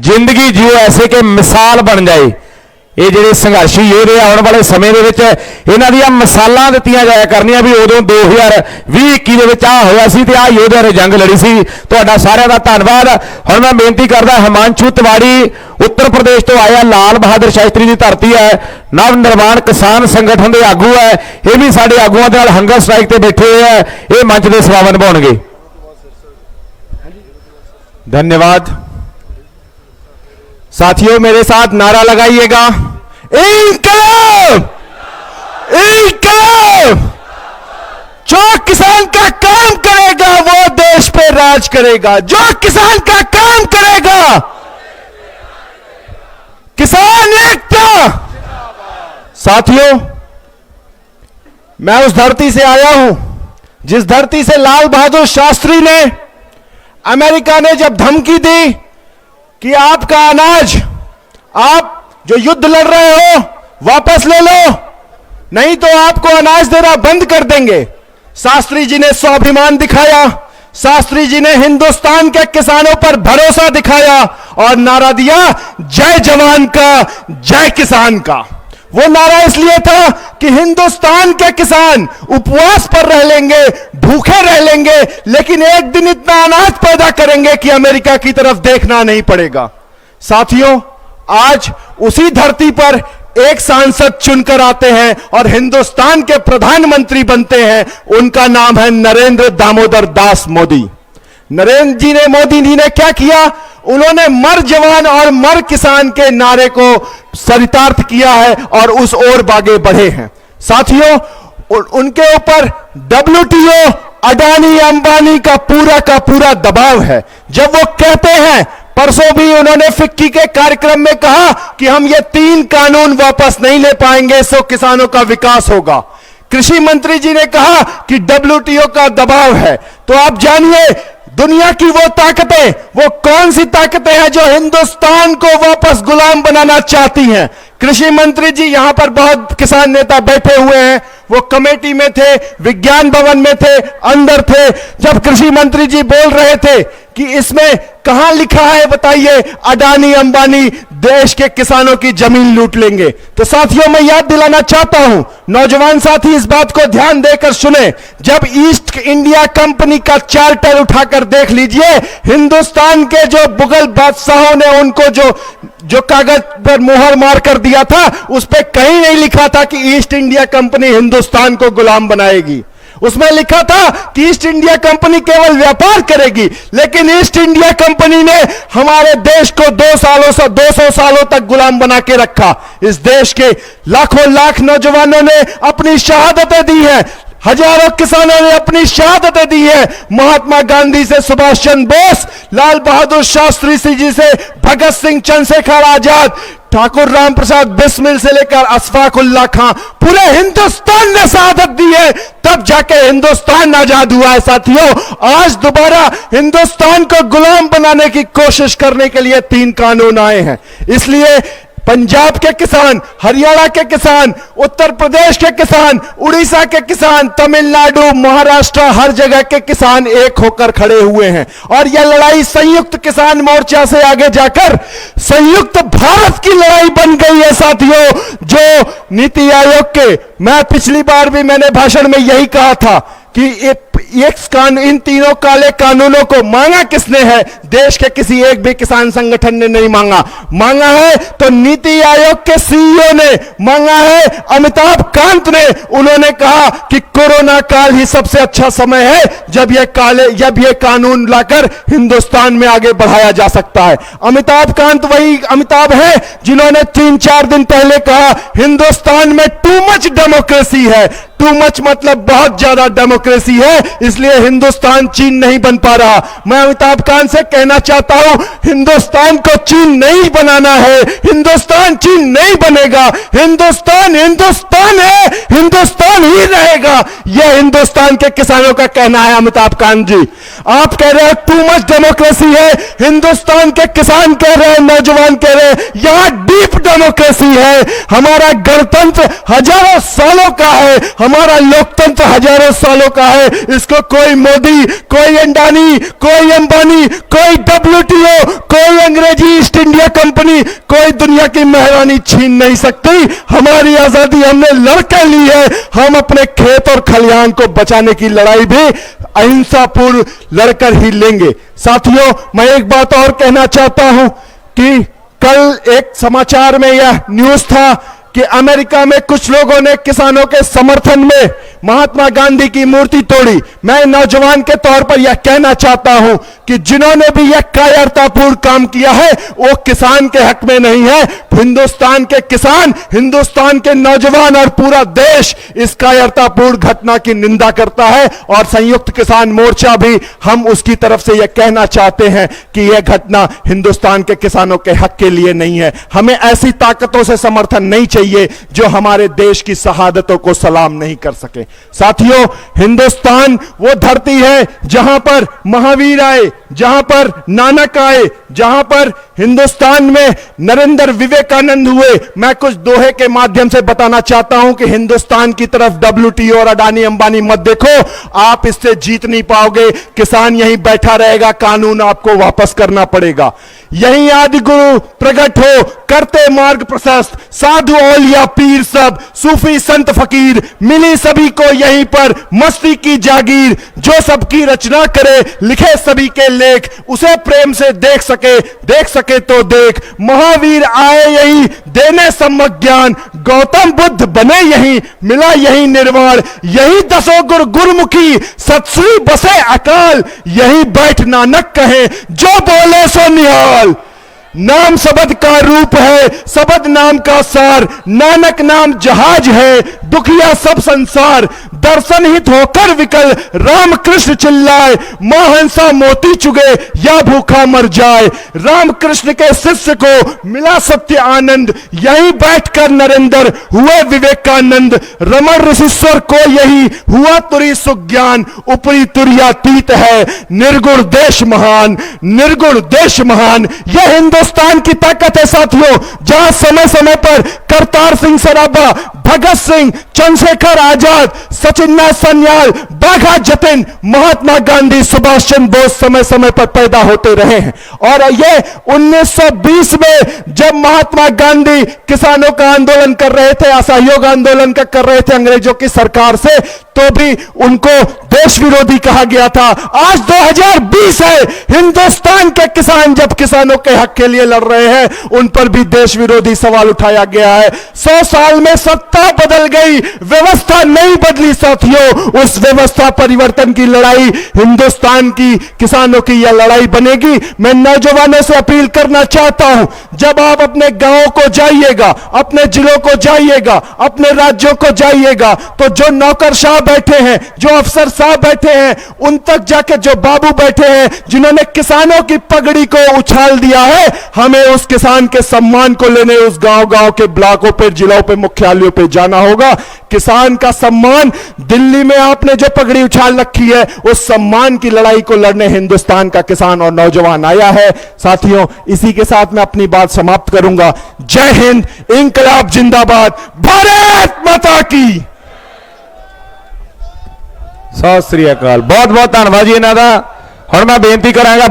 जिंदगी जियो ऐसे कि मिसाल बन जाए। ये ਜਿਹੜੇ ਸੰਘਰਸ਼ੀ ਯੋਧੇ ਆਉਣ ਵਾਲੇ ਸਮੇਂ ਦੇ ਵਿੱਚ ਇਹਨਾਂ ਦੀਆਂ ਮਿਸਾਲਾਂ ਦਿੱਤੀਆਂ ਜਾਇਆ ਕਰਨੀਆਂ ਵੀ ਉਦੋਂ 2020-21 ਦੇ ਵਿੱਚ ਆ ਹੋਇਆ ਸੀ ਤੇ ਆ ਯੋਧਿਆਂ ਨੇ ਜੰਗ ਲੜੀ ਸੀ। ਤੁਹਾਡਾ ਸਾਰਿਆਂ ਦਾ ਧੰਨਵਾਦ। ਹੁਣ ਮੈਂ ਬੇਨਤੀ ਕਰਦਾ ਹਿਮਾਂਸ਼ੂ ਤਿਵਾੜੀ उत्तर प्रदेश तो आया, लाल बहादुर शास्त्री की धरती है, नव निर्माण किसान संगठन के आगू है, ये भी साडे आगुआं दे नाल हंगर स्ट्राइक ते बैठे हुए हैं, ये मंच के सवाल निभाउणगे। धन्यवाद साथियों, मेरे साथ नारा लगाइएगा, इंकलाब इंकलाब। जो किसान का काम करेगा वो देश पे राज करेगा, जो किसान का काम करेगा। किसान एकता। साथियों, मैं उस धरती से आया हूं जिस धरती से लाल बहादुर शास्त्री ने, अमेरिका ने जब धमकी दी कि आपका अनाज आप जो युद्ध लड़ रहे हो वापस ले लो, नहीं तो आपको अनाज देना बंद कर देंगे, शास्त्री जी ने स्वाभिमान दिखाया, शास्त्री जी ने हिंदुस्तान के किसानों पर भरोसा दिखाया और नारा दिया, जय जवान का जय किसान का। वो नारा इसलिए था कि हिंदुस्तान के किसान उपवास पर रह लेंगे, भूखे रह लेंगे, लेकिन एक दिन इतना अनाज पैदा करेंगे कि अमेरिका की तरफ देखना नहीं पड़ेगा। साथियों, आज उसी धरती पर एक सांसद चुनकर आते हैं और हिंदुस्तान के प्रधानमंत्री बनते हैं, उनका नाम है नरेंद्र दामोदर दास मोदी। नरेंद्र जी ने, मोदी जी ने क्या किया? उन्होंने मर जवान और मर किसान के नारे को चरितार्थ किया है और उस ओर आगे बढ़े हैं। साथियों, उनके ऊपर WTO, अडानी अंबानी का पूरा दबाव है। जब वो कहते हैं, परसों भी उन्होंने फिक्की के कार्यक्रम में कहा कि हम ये 3 कानून वापस नहीं ले पाएंगे, सो किसानों का विकास होगा। कृषि मंत्री जी ने कहा कि WTO का दबाव है। तो आप जानिए, दुनिया की वो ताकतें, वो कौन सी ताकतें हैं जो हिंदुस्तान को वापस गुलाम बनाना चाहती हैं। कृषि मंत्री जी, यहां पर बहुत किसान नेता बैठे हुए हैं, वो कमेटी में थे, विज्ञान भवन में थे, अंदर थे। जब कृषि मंत्री जी बोल रहे थे कि इसमें कहां लिखा है बताइए, अडानी अंबानी देश के किसानों की जमीन लूट लेंगे। तो साथियों, मैं याद दिलाना चाहता हूं, नौजवान साथी इस बात को ध्यान देकर सुने, जब ईस्ट इंडिया कंपनी का चार्टर उठाकर देख लीजिए, हिंदुस्तान के जो मुगल बादशाहों ने उनको जो कागज पर मुहर मार कर दिया था, उस पर कहीं नहीं लिखा था कि ईस्ट इंडिया कंपनी हिंदुस्तान को गुलाम बनाएगी। उसमें लिखा था कि ईस्ट इंडिया कंपनी केवल व्यापार करेगी, लेकिन ईस्ट इंडिया कंपनी ने हमारे देश को 200 सालों तक गुलाम बना के रखा। इस देश के लाखों लाख नौजवानों ने अपनी शहादतें दी हैं, हजारों किसानों ने अपनी शहादतें दी है। महात्मा गांधी से सुभाष चंद्र बोस, लाल बहादुर शास्त्री जी से भगत सिंह, चंद्रशेखर आजाद, ठाकुर राम प्रसाद बिस्मिल से लेकर अशफाक उल्लाह खां, पूरे हिंदुस्तान ने शहादत दी है, तब जाके हिंदुस्तान आजाद हुआ है। साथियों, आज दोबारा हिंदुस्तान को गुलाम बनाने की कोशिश करने के लिए 3 कानून आए हैं। इसलिए पंजाब के किसान, हरियाणा के किसान, उत्तर प्रदेश के किसान, उड़ीसा के किसान, तमिलनाडु, महाराष्ट्र, हर जगह के किसान एक होकर खड़े हुए हैं और यह लड़ाई संयुक्त किसान मोर्चा से आगे जाकर संयुक्त भारत की लड़ाई बन गई है। साथियों, जो नीति आयोग के, मैं पिछली बार भी मैंने भाषण में यही कहा था कि इन तीनों काले कानूनों को मांगा किसने है? देश के किसी एक भी किसान संगठन ने नहीं मांगा। मांगा है तो नीति आयोग के CEO ने मांगा है, अमिताभ कांत ने। उन्होंने कहा कि कोरोना काल ही सबसे अच्छा समय है जब ये कानून लाकर हिंदुस्तान में आगे बढ़ाया जा सकता है। अमिताभ कांत वही अमिताभ है जिन्होंने 3-4 दिन पहले कहा, हिंदुस्तान में टू मच डेमोक्रेसी है। टू मच मतलब बहुत ज्यादा डेमोक्रेसी है, इसलिए हिंदुस्तान चीन नहीं बन पा रहा। मैं अमिताभ कांत से कहना चाहता हूं, हिंदुस्तान को चीन नहीं बनाना है, हिंदुस्तान चीन नहीं बनेगा। हिंदुस्तान हिंदुस्तान है, हिंदुस्तान ही रहेगा। यह हिंदुस्तान के किसानों का कहना है। अमिताभ कांत जी, आप कह रहे हो टू मच डेमोक्रेसी है, हिंदुस्तान के किसान कह रहे हैं, नौजवान कह रहे हैं, यहां डीप डेमोक्रेसी है। हमारा गणतंत्र हजारों सालों का है, हमारा लोकतंत्र हजारों सालों का है, इसको कोई मोदी, कोई अंडानी, कोई अंबानी, कोई WTO, कोई अंग्रेजी ईस्ट इंडिया कंपनी, कोई दुनिया की महारानी छीन नहीं सकती। हमारी आजादी हमने लड़कर ली है। हम अपने खेत और खलिहान को बचाने की लड़ाई भी अहिंसापूर्ण लड़कर ही लेंगे। साथियों, मैं एक बात और कहना चाहता हूं कि कल एक समाचार में यह न्यूज था कि अमेरिका में कुछ लोगों ने किसानों के समर्थन में महात्मा गांधी की मूर्ति तोड़ी। मैं नौजवान के तौर पर यह कहना चाहता हूं कि जिन्होंने भी यह कायरतापूर्ण काम किया है वो किसान के हक में नहीं है। हिंदुस्तान के किसान, हिंदुस्तान के नौजवान और पूरा देश इस कायरतापूर्ण घटना की निंदा करता है और संयुक्त किसान मोर्चा भी हम उसकी तरफ से यह कहना चाहते हैं कि यह घटना हिंदुस्तान के किसानों के हक के लिए नहीं है। हमें ऐसी ताकतों से समर्थन नहीं चाहिए जो हमारे देश की शहादतों को सलाम नहीं कर सके। साथियों, हिंदुस्तान वो धरती है जहां पर महावीर आए, जहां पर नानक आए, जहां पर हिंदुस्तान में नरेंद्र विवेकानंद हुए। मैं कुछ दोहे के माध्यम से बताना चाहता हूं कि हिंदुस्तान की तरफ WTO और अडानी अंबानी मत देखो, आप इससे जीत नहीं पाओगे। किसान यहीं बैठा रहेगा, कानून आपको वापस करना पड़ेगा। यहीं आदि गुरु प्रकट हो, करते मार्ग प्रशस्त, साधु औलिया पीर सब, सूफी संत फकीर, मिली सभी को यहीं पर मस्ती की जागीर। जो सबकी रचना करे, लिखे सभी के लेख, उसे प्रेम से देख सके तो देख। महावीर आए यहीं देने सम्यक ज्ञान, गौतम बुद्ध बने यहीं, मिला यहीं निर्वाण। यही दसों गुरु गुरुमुखी, सतश्री बसे अकाल। यहीं बैठ नानक कहे, जो बोले सो निहाल। नाम शब्द का रूप है, शब्द नाम का सार। नानक नाम जहाज है, दुखिया सब संसार। दर्शन हित होकर विकल, राम कृष्ण चिल्लाए। मां हंसा मोती चुगे, या भूखा मर जाए। राम कृष्ण के शिष्य को मिला सत्य आनंद, यहीं बैठकर नरेंद्र हुए विवेकानंद। रमण ऋषिश्वर को यही हुआ तुरी सुज्ञान। ऊपरी तुर्यातीत है, निर्गुण देश महान, निर्गुण देश महान। यह हिंदुस्तान की ताकत है साथियों, जहां समय समय पर करतार सिंह सराभा, भगत सिंह, चंद्रशेखर आजाद, सचिन सन्याल, बाघा जतिन, महात्मा गांधी, सुभाष चंद्र बोस समय समय पर पैदा होते रहे हैं। और ये 1920 में जब महात्मा गांधी किसानों का आंदोलन कर रहे थे, असहयोग आंदोलन का कर रहे थे अंग्रेजों की सरकार से, तो भी उनको देश विरोधी कहा गया था। आज 2020 है, हिंदुस्तान के किसान जब किसानों के हक के लिए लड़ रहे हैं, उन पर भी देश विरोधी सवाल उठाया गया है। 100 साल में सत्ता बदल गई, व्यवस्था नहीं बदली साथियों। उस व्यवस्था परिवर्तन की लड़ाई हिंदुस्तान की किसानों की यह लड़ाई बनेगी। मैं नौजवानों से अपील करना चाहता हूं, जब आप अपने गांवों को जाइएगा, अपने जिलों को जाइएगा, अपने राज्यों को जाइएगा, तो जो नौकरशाह बैठे हैं, जो अफसर साहब बैठे हैं, उन तक जाके जो बाबू बैठे हैं जिन्होंने किसानों की पगड़ी को उछाल दिया है, हमें उस किसान के सम्मान को लेने उस गांव गांव के ब्लॉकों पे, जिलों पे, मुख्यालयों पे जाना होगा। किसान का सम्मान, दिल्ली में आपने जो पगड़ी उछाल रखी है, उस सम्मान की लड़ाई को लड़ने हिंदुस्तान का किसान और नौजवान आया है। साथियों, इसी के साथ मैं अपनी बात समाप्त करूंगा। जय हिंद, इंकलाब जिंदाबाद, भारत माता की। सत श्री अकाल। बहुत बहुत धन्यवाद जी इन्हां दा। हुण मैं बेनती करांगा